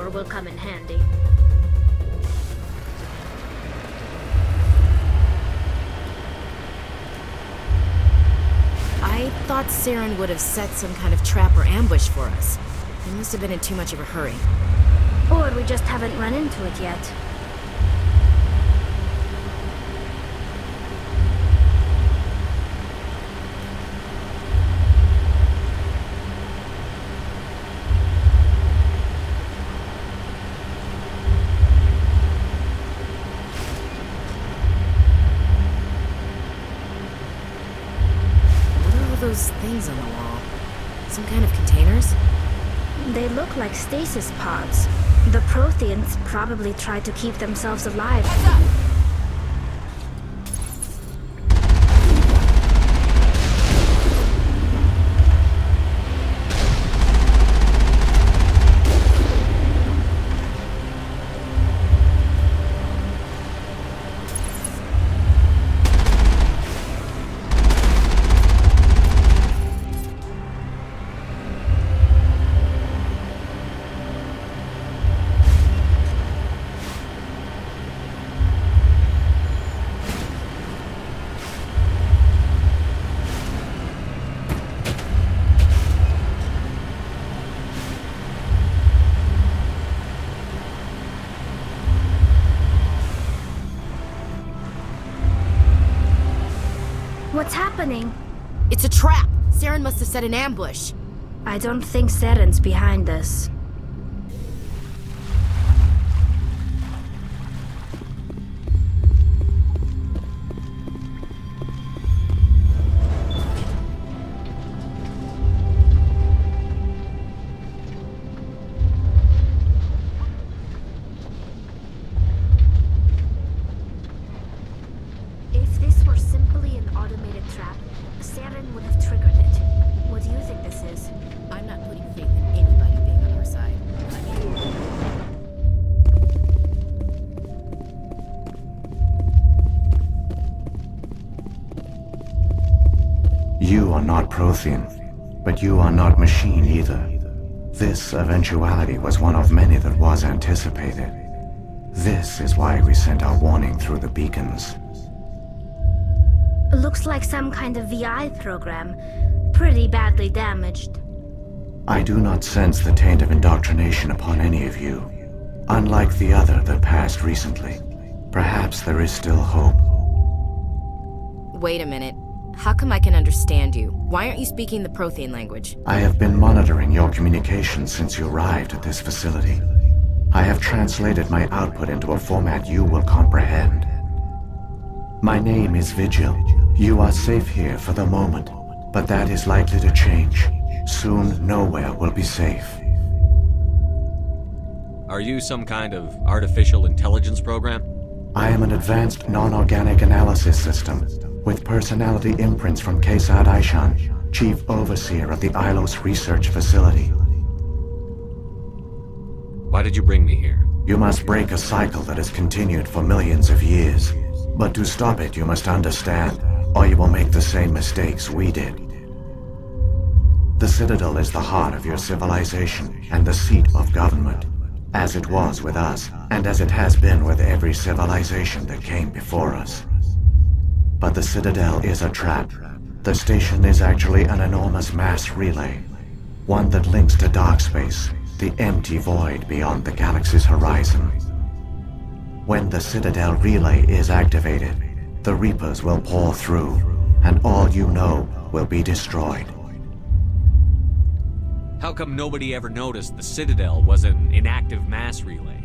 sure will come in handy. I thought Saren would have set some kind of trap or ambush for us. He must have been in too much of a hurry. Or we just haven't run into it yet. Those things on the wall. Some kind of containers? They look like stasis pods. The Protheans probably tried to keep themselves alive. Heads up! What's happening? It's a trap! Saren must have set an ambush. I don't think Saren's behind this. If this were simply an automated trap, Saren would have triggered it. What do you think this is? I'm not putting faith in anybody being on our side. You are not Prothean, but you are not machine either. This eventuality was one of many that was anticipated. This is why we sent our warning through the beacons. Looks like some kind of VI program. Pretty badly damaged. I do not sense the taint of indoctrination upon any of you. Unlike the other that passed recently, perhaps there is still hope. Wait a minute. How come I can understand you? Why aren't you speaking the Prothean language? I have been monitoring your communications since you arrived at this facility. I have translated my output into a format you will comprehend. My name is Vigil. You are safe here for the moment, but that is likely to change. Soon, nowhere will be safe. Are you some kind of artificial intelligence program? I am an advanced non-organic analysis system, with personality imprints from Kesad Aishan, Chief Overseer of the Ilos Research Facility. Why did you bring me here? You must break a cycle that has continued for millions of years. But to stop it, you must understand, or you will make the same mistakes we did. The Citadel is the heart of your civilization and the seat of government, as it was with us, and as it has been with every civilization that came before us. But the Citadel is a trap. The station is actually an enormous mass relay, one that links to dark space, the empty void beyond the galaxy's horizon. When the Citadel relay is activated, the Reapers will pour through, and all you know will be destroyed. How come nobody ever noticed the Citadel was an inactive mass relay?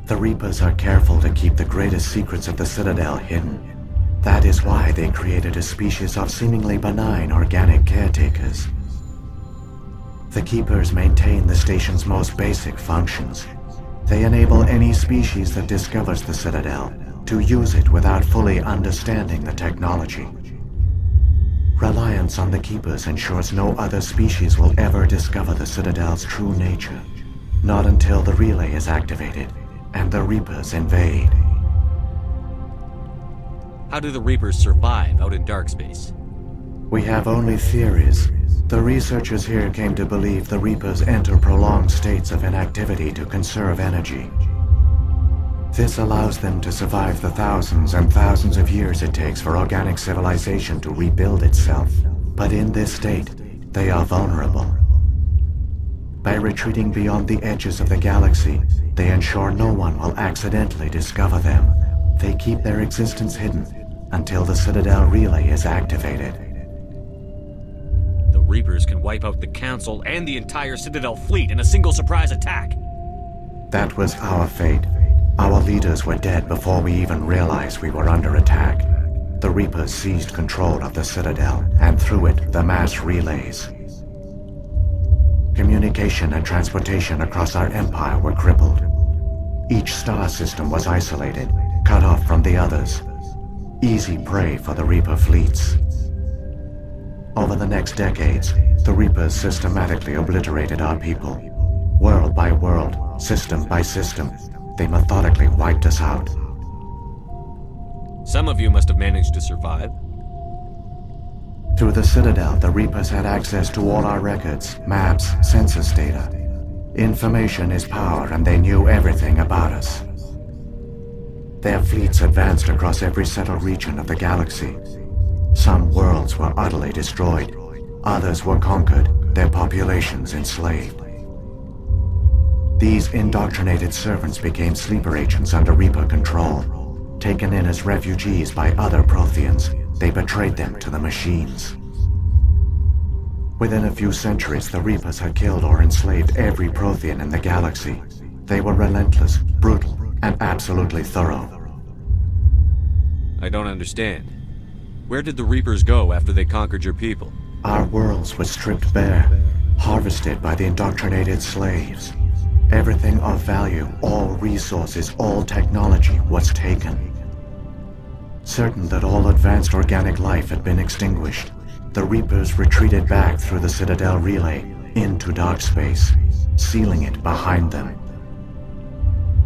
The Reapers are careful to keep the greatest secrets of the Citadel hidden. That is why they created a species of seemingly benign organic caretakers. The Keepers maintain the station's most basic functions. They enable any species that discovers the Citadel to use it without fully understanding the technology. Reliance on the Keepers ensures no other species will ever discover the Citadel's true nature. Not until the relay is activated and the Reapers invade. How do the Reapers survive out in dark space? We have only theories. The researchers here came to believe the Reapers enter prolonged states of inactivity to conserve energy. This allows them to survive the thousands and thousands of years it takes for organic civilization to rebuild itself. But in this state, they are vulnerable. By retreating beyond the edges of the galaxy, they ensure no one will accidentally discover them. They keep their existence hidden until the Citadel relay is activated. The Reapers can wipe out the Council and the entire Citadel fleet in a single surprise attack. That was our fate. Our leaders were dead before we even realized we were under attack. The Reapers seized control of the Citadel, and through it, the mass relays. Communication and transportation across our empire were crippled. Each star system was isolated, cut off from the others. Easy prey for the Reaper fleets. Over the next decades, the Reapers systematically obliterated our people. World by world, system by system, they methodically wiped us out. Some of you must have managed to survive. Through the Citadel, the Reapers had access to all our records, maps, census data. Information is power, and they knew everything about us. Their fleets advanced across every settled region of the galaxy. Some worlds were utterly destroyed. Others were conquered, their populations enslaved. These indoctrinated servants became sleeper agents under Reaper control. Taken in as refugees by other Protheans, they betrayed them to the machines. Within a few centuries, the Reapers had killed or enslaved every Prothean in the galaxy. They were relentless, brutal, and absolutely thorough. I don't understand. Where did the Reapers go after they conquered your people? Our worlds were stripped bare, harvested by the indoctrinated slaves. Everything of value, all resources, all technology was taken. Certain that all advanced organic life had been extinguished, the Reapers retreated back through the Citadel relay into dark space, sealing it behind them.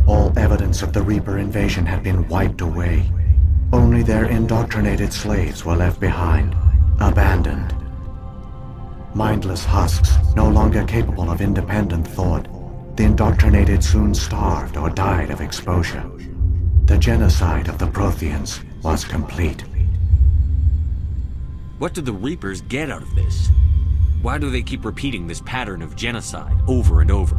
All evidence of the Reaper invasion had been wiped away. Only their indoctrinated slaves were left behind, abandoned. Mindless husks, no longer capable of independent thought, the indoctrinated soon starved or died of exposure. The genocide of the Protheans was complete. What do the Reapers get out of this? Why do they keep repeating this pattern of genocide over and over?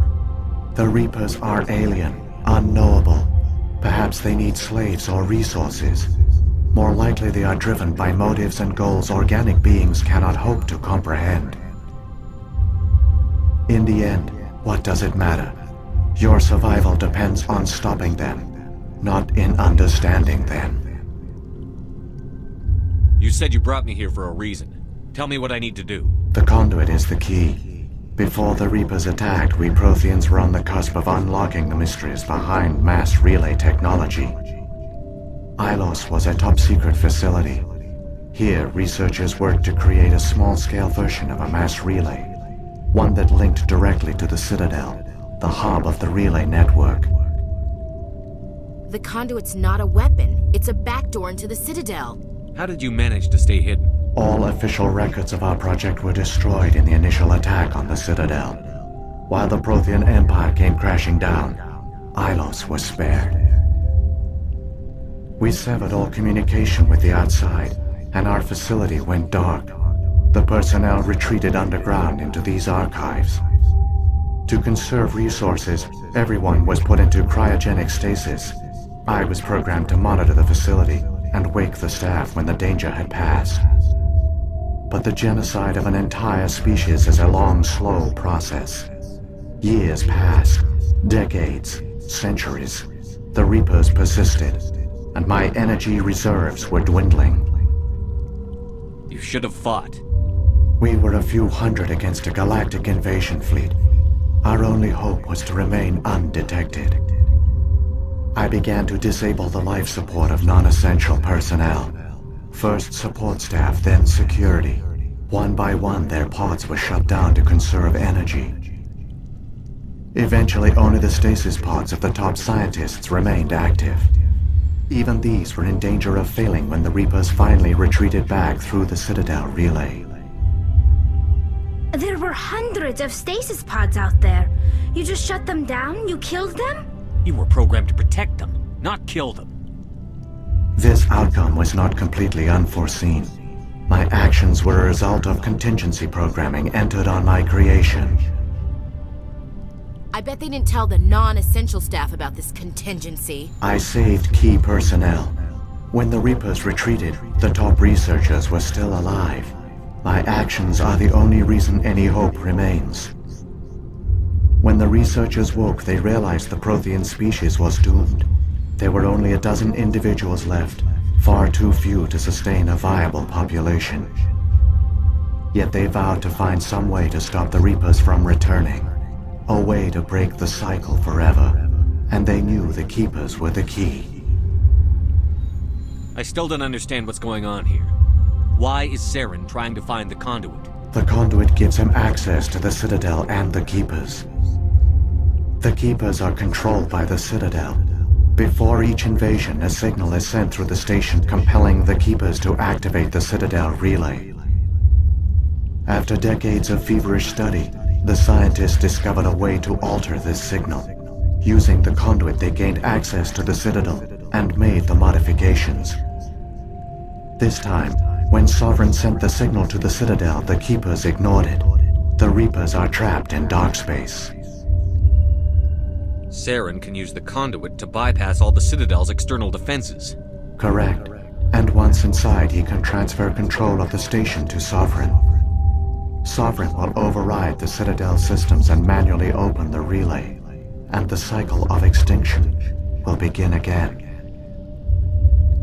The Reapers are alien, unknowable. Perhaps they need slaves or resources. More likely they are driven by motives and goals organic beings cannot hope to comprehend. In the end, what does it matter? Your survival depends on stopping them, not in understanding them. You said you brought me here for a reason. Tell me what I need to do. The Conduit is the key. Before the Reapers attacked, we Protheans were on the cusp of unlocking the mysteries behind mass relay technology. Ilos was a top-secret facility. Here, researchers worked to create a small-scale version of a mass relay, one that linked directly to the Citadel, the hub of the relay network. The Conduit's not a weapon. It's a backdoor into the Citadel. How did you manage to stay hidden? All official records of our project were destroyed in the initial attack on the Citadel. While the Prothean Empire came crashing down, Ilos was spared. We severed all communication with the outside, and our facility went dark. The personnel retreated underground into these archives. To conserve resources, everyone was put into cryogenic stasis. I was programmed to monitor the facility and wake the staff when the danger had passed. But the genocide of an entire species is a long, slow process. Years passed, decades, centuries. The Reapers persisted, and my energy reserves were dwindling. You should have fought. We were a few hundred against a galactic invasion fleet. Our only hope was to remain undetected. I began to disable the life support of non-essential personnel. First support staff, then security. One by one, their pods were shut down to conserve energy. Eventually, only the stasis pods of the top scientists remained active. Even these were in danger of failing when the Reapers finally retreated back through the Citadel relay. There were hundreds of stasis pods out there. You just shut them down? You killed them? You were programmed to protect them, not kill them. This outcome was not completely unforeseen. My actions were a result of contingency programming entered on my creation. I bet they didn't tell the non-essential staff about this contingency. I saved key personnel. When the Reapers retreated, the top researchers were still alive. My actions are the only reason any hope remains. When the researchers woke, they realized the Prothean species was doomed. There were only a dozen individuals left, far too few to sustain a viable population. Yet they vowed to find some way to stop the Reapers from returning. A way to break the cycle forever. And they knew the Keepers were the key. I still don't understand what's going on here. Why is Saren trying to find the Conduit? The Conduit gives him access to the Citadel and the Keepers. The Keepers are controlled by the Citadel. Before each invasion, a signal is sent through the station compelling the Keepers to activate the Citadel relay. After decades of feverish study, the scientists discovered a way to alter this signal. Using the Conduit, they gained access to the Citadel and made the modifications. This time, when Sovereign sent the signal to the Citadel, the Keepers ignored it. The Reapers are trapped in dark space. Saren can use the Conduit to bypass all the Citadel's external defenses. Correct. And once inside, he can transfer control of the station to Sovereign. Sovereign will override the Citadel systems and manually open the relay. And the cycle of extinction will begin again.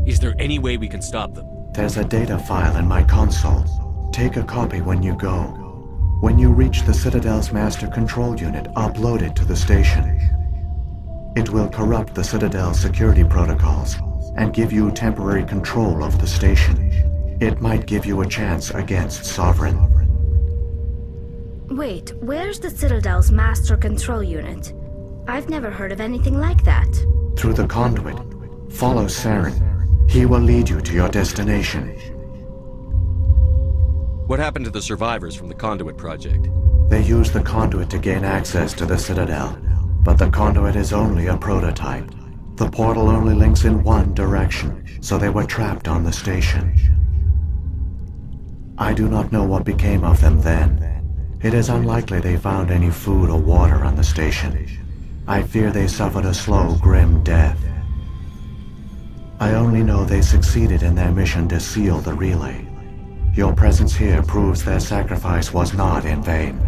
Is there any way we can stop them? There's a data file in my console. Take a copy when you go. When you reach the Citadel's master control unit, upload it to the station. It will corrupt the Citadel's security protocols and give you temporary control of the station. It might give you a chance against Sovereign. Wait, where's the Citadel's master control unit? I've never heard of anything like that. Through the Conduit. Follow Saren. He will lead you to your destination. What happened to the survivors from the Conduit project? They used the Conduit to gain access to the Citadel, but the Conduit is only a prototype. The portal only links in one direction, so they were trapped on the station. I do not know what became of them then. It is unlikely they found any food or water on the station. I fear they suffered a slow, grim death. I only know they succeeded in their mission to seal the relay. Your presence here proves their sacrifice was not in vain.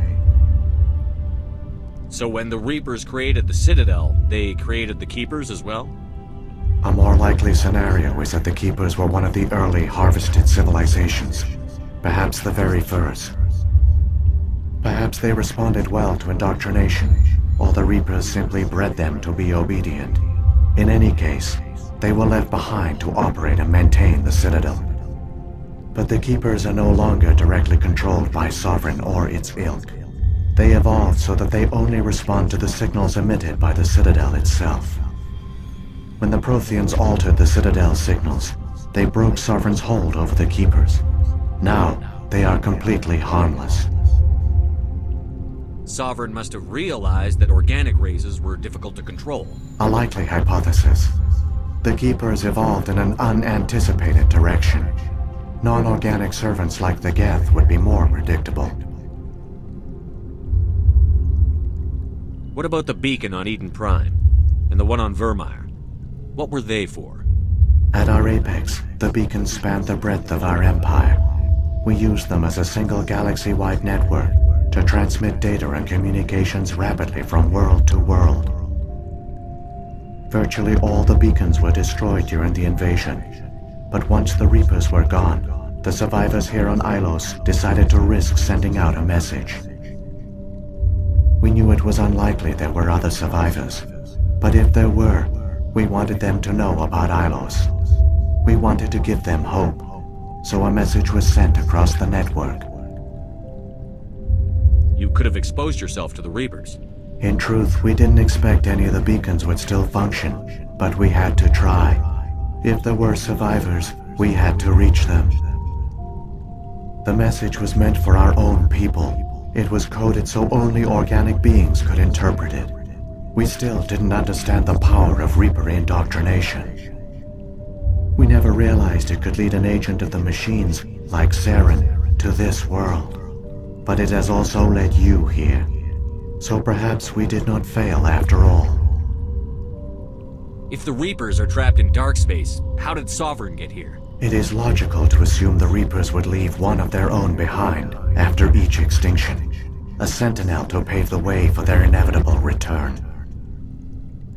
So when the Reapers created the Citadel, they created the Keepers as well? A more likely scenario is that the Keepers were one of the early harvested civilizations. Perhaps the very first. Perhaps they responded well to indoctrination, or the Reapers simply bred them to be obedient. In any case, they were left behind to operate and maintain the Citadel. But the Keepers are no longer directly controlled by Sovereign or its ilk. They evolved so that they only respond to the signals emitted by the Citadel itself. When the Protheans altered the Citadel's signals, they broke Sovereign's hold over the Keepers. Now, they are completely harmless. Sovereign must have realized that organic races were difficult to control. A likely hypothesis. The Keepers evolved in an unanticipated direction. Non-organic servants like the Geth would be more predictable. What about the beacon on Eden Prime? And the one on Vermeer? What were they for? At our apex, the beacons spanned the breadth of our empire. We used them as a single galaxy-wide network to transmit data and communications rapidly from world to world. Virtually all the beacons were destroyed during the invasion, but once the Reapers were gone, the survivors here on Ilos decided to risk sending out a message. We knew it was unlikely there were other survivors, but if there were, we wanted them to know about Ilos. We wanted to give them hope, so a message was sent across the network. You could have exposed yourself to the Reapers. In truth, we didn't expect any of the beacons would still function, but we had to try. If there were survivors, we had to reach them. The message was meant for our own people. It was coded so only organic beings could interpret it. We still didn't understand the power of Reaper indoctrination. We never realized it could lead an agent of the machines, like Saren, to this world. But it has also led you here. So perhaps we did not fail after all. If the Reapers are trapped in dark space, how did Sovereign get here? It is logical to assume the Reapers would leave one of their own behind after each extinction. A sentinel to pave the way for their inevitable return.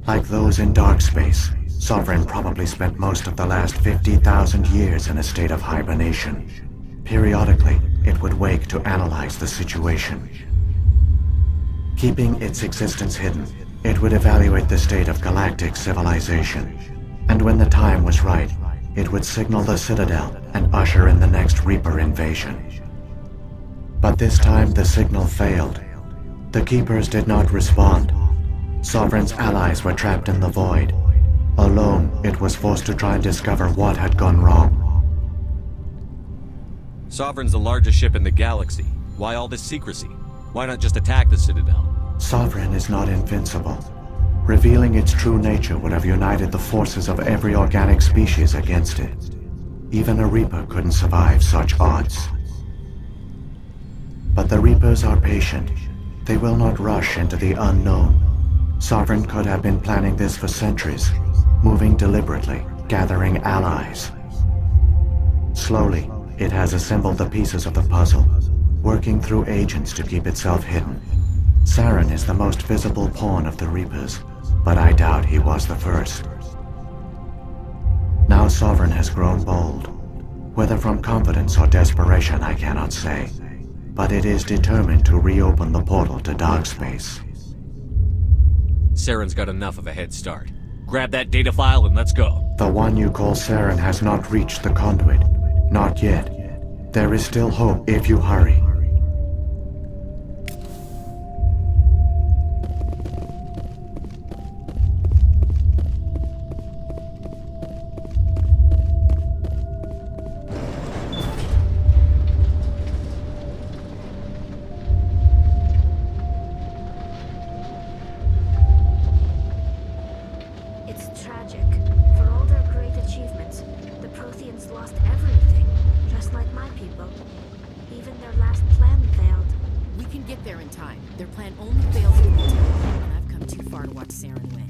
Like those in dark space, Sovereign probably spent most of the last 50,000 years in a state of hibernation. Periodically, it would wake to analyze the situation. Keeping its existence hidden, it would evaluate the state of galactic civilization. And when the time was right, it would signal the Citadel and usher in the next Reaper invasion. But this time the signal failed. The Keepers did not respond. Sovereign's allies were trapped in the void. Alone, it was forced to try and discover what had gone wrong. Sovereign's the largest ship in the galaxy. Why all this secrecy? Why not just attack the Citadel? Sovereign is not invincible. Revealing its true nature would have united the forces of every organic species against it. Even a Reaper couldn't survive such odds. But the Reapers are patient. They will not rush into the unknown. Sovereign could have been planning this for centuries, moving deliberately, gathering allies. Slowly, it has assembled the pieces of the puzzle, working through agents to keep itself hidden. Saren is the most visible pawn of the Reapers, but I doubt he was the first. Now Sovereign has grown bold. Whether from confidence or desperation, I cannot say. But it is determined to reopen the portal to dark space. Saren's got enough of a head start. Grab that data file and let's go. The one you call Saren has not reached the Conduit. Not yet. There is still hope if you hurry. It's tragic. For all their great achievements, the Protheans lost everything, just like my people. Even their last plan failed. We can get there in time. Their plan only fails in time, and I've come too far to watch Saren win.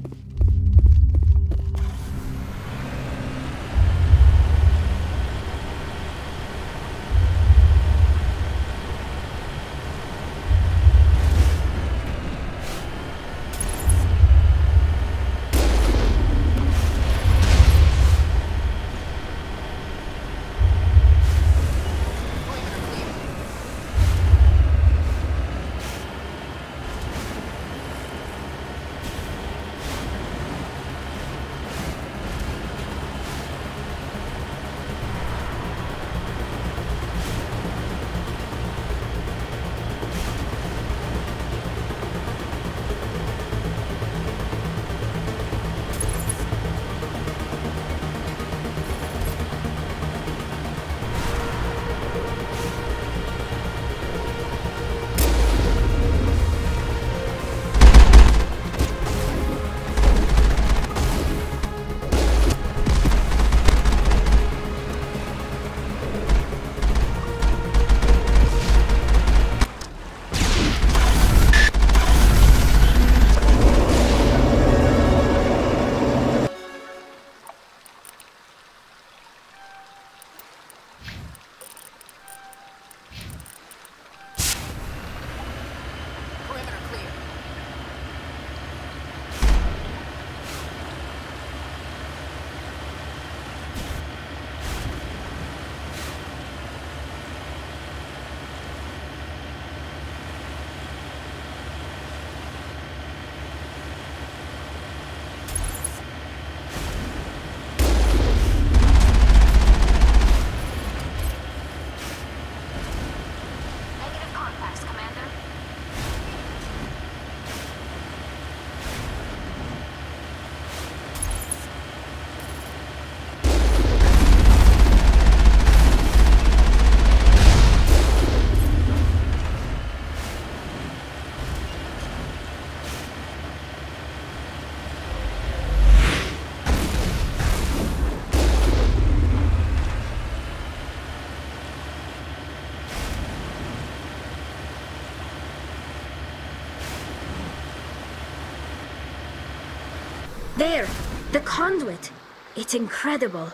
There! The conduit! It's incredible.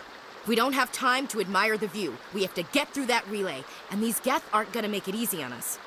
We don't have time to admire the view. We have to get through that relay, and these Geth aren't gonna make it easy on us.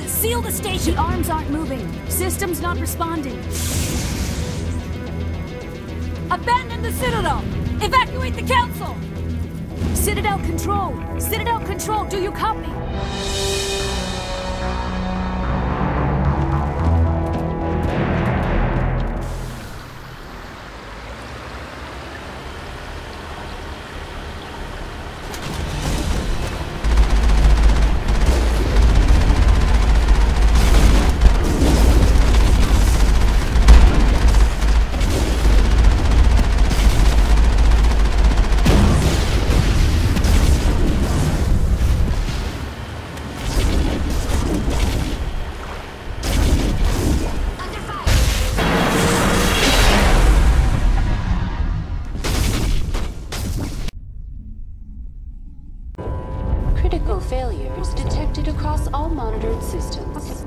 Seal the station! The arms aren't moving. System's not responding. Abandon the Citadel! Evacuate the Council! Citadel Control! Citadel Control, do you copy? Critical failures detected across all monitored systems.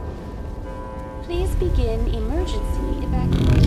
Please begin emergency evacuation.